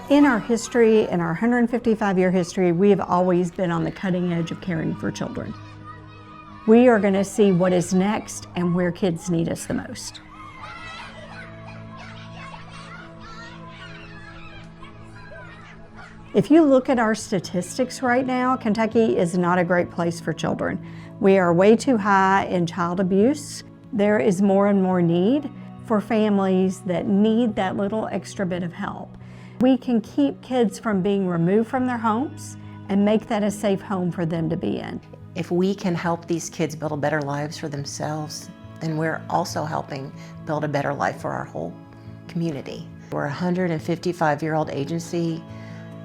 In our history, in our 155-year history, we have always been on the cutting edge of caring for children. We are going to see what is next and where kids need us the most. If you look at our statistics right now, Kentucky is not a great place for children. We are way too high in child abuse. There is more and more need for families that need that little extra bit of help. We can keep kids from being removed from their homes and make that a safe home for them to be in. If we can help these kids build better lives for themselves, then we're also helping build a better life for our whole community. We're a 155-year-old agency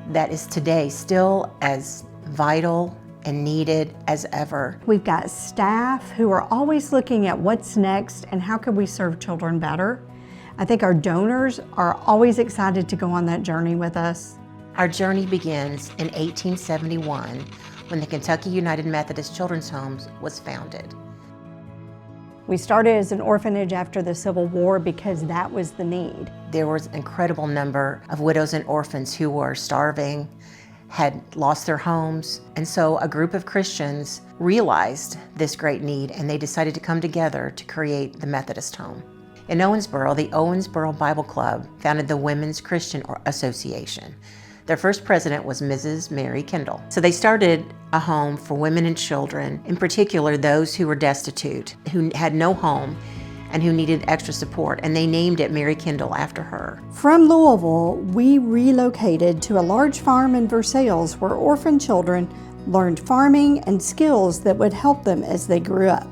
that is today still as vital and needed as ever. We've got staff who are always looking at what's next and how can we serve children better. I think our donors are always excited to go on that journey with us. Our journey begins in 1871 when the Kentucky United Methodist Children's Homes was founded. We started as an orphanage after the Civil War because that was the need. There was an incredible number of widows and orphans who were starving, had lost their homes, and so a group of Christians realized this great need and they decided to come together to create the Methodist home. In Owensboro, the Owensboro Bible Club founded the Women's Christian Association. Their first president was Mrs. Mary Kendall. So they started a home for women and children, in particular those who were destitute, who had no home, and who needed extra support, and they named it Mary Kendall after her. From Louisville, we relocated to a large farm in Versailles where orphan children learned farming and skills that would help them as they grew up.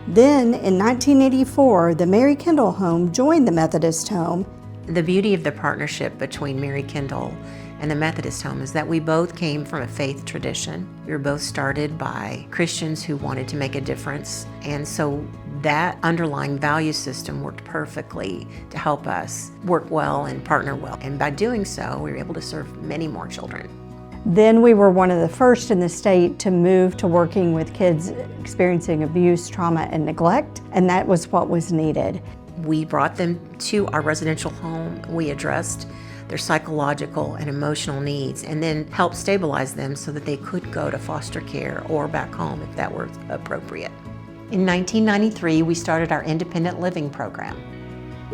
Then, in 1984, the Mary Kendall home joined the Methodist home. The beauty of the partnership between Mary Kendall and the Methodist home is that we both came from a faith tradition. We were both started by Christians who wanted to make a difference, and so that underlying value system worked perfectly to help us work well and partner well. And by doing so, we were able to serve many more children. Then we were one of the first in the state to move to working with kids experiencing abuse, trauma, and neglect, and that was what was needed. We brought them to our residential home. We addressed their psychological and emotional needs and then helped stabilize them so that they could go to foster care or back home if that were appropriate. In 1993, we started our independent living program.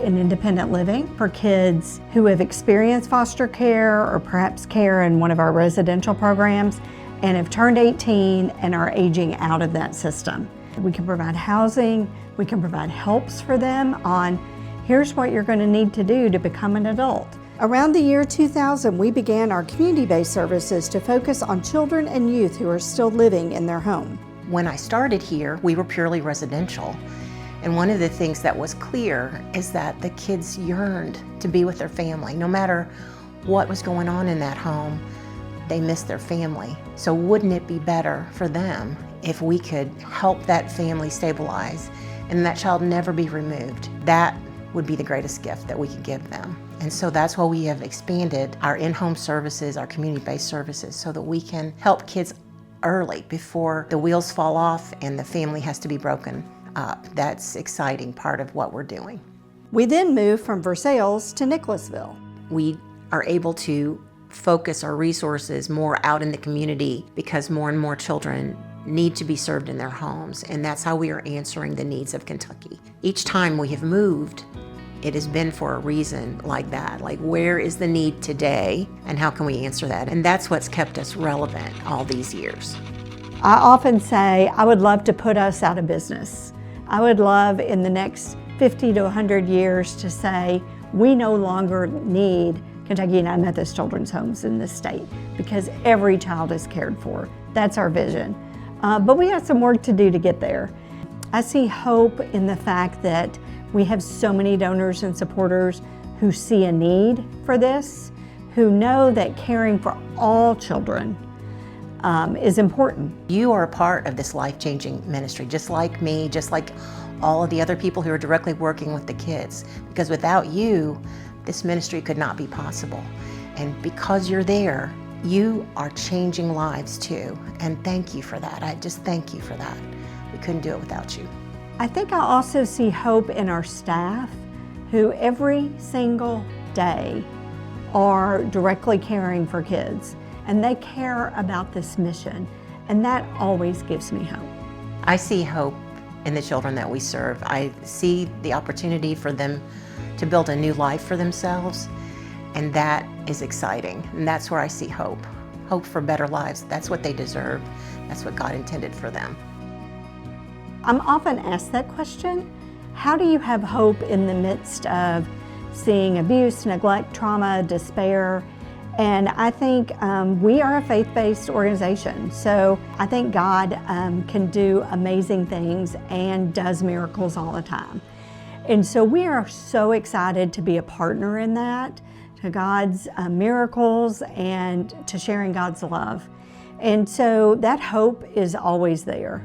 In independent living for kids who have experienced foster care or perhaps care in one of our residential programs and have turned 18 and are aging out of that system. We can provide housing, we can provide helps for them on here's what you're going to need to do to become an adult. Around the year 2000, we began our community-based services to focus on children and youth who are still living in their home. When I started here, we were purely residential. And one of the things that was clear is that the kids yearned to be with their family. No matter what was going on in that home, they missed their family. So wouldn't it be better for them if we could help that family stabilize and that child never be removed? That would be the greatest gift that we could give them. And so that's why we have expanded our in-home services, our community-based services, so that we can help kids early before the wheels fall off and the family has to be broken up. That's exciting part of what we're doing. We then moved from Versailles to Nicholasville. We are able to focus our resources more out in the community because more and more children need to be served in their homes, and that's how we are answering the needs of Kentucky. Each time we have moved, it has been for a reason like that, like where is the need today and how can we answer that? And that's what's kept us relevant all these years. I often say I would love to put us out of business. I would love in the next 50 to 100 years to say we no longer need Kentucky United Methodist Children's Homes in this state because every child is cared for. That's our vision. But we have some work to do to get there. I see hope in the fact that we have so many donors and supporters who see a need for this, who know that caring for all children is important. You are a part of this life-changing ministry, just like me, just like all of the other people who are directly working with the kids. Because without you, this ministry could not be possible. And because you're there, you are changing lives too. And thank you for that. I just thank you for that. We couldn't do it without you. I think I also see hope in our staff who every single day are directly caring for kids, and they care about this mission, and that always gives me hope. I see hope in the children that we serve. I see the opportunity for them to build a new life for themselves, and that is exciting, and that's where I see hope. Hope for better lives. That's what they deserve. That's what God intended for them. I'm often asked that question, how do you have hope in the midst of seeing abuse, neglect, trauma, despair? And I think we are a faith-based organization, so I think God can do amazing things and does miracles all the time. And so we are so excited to be a partner in that, to God's miracles and to sharing God's love. And so that hope is always there.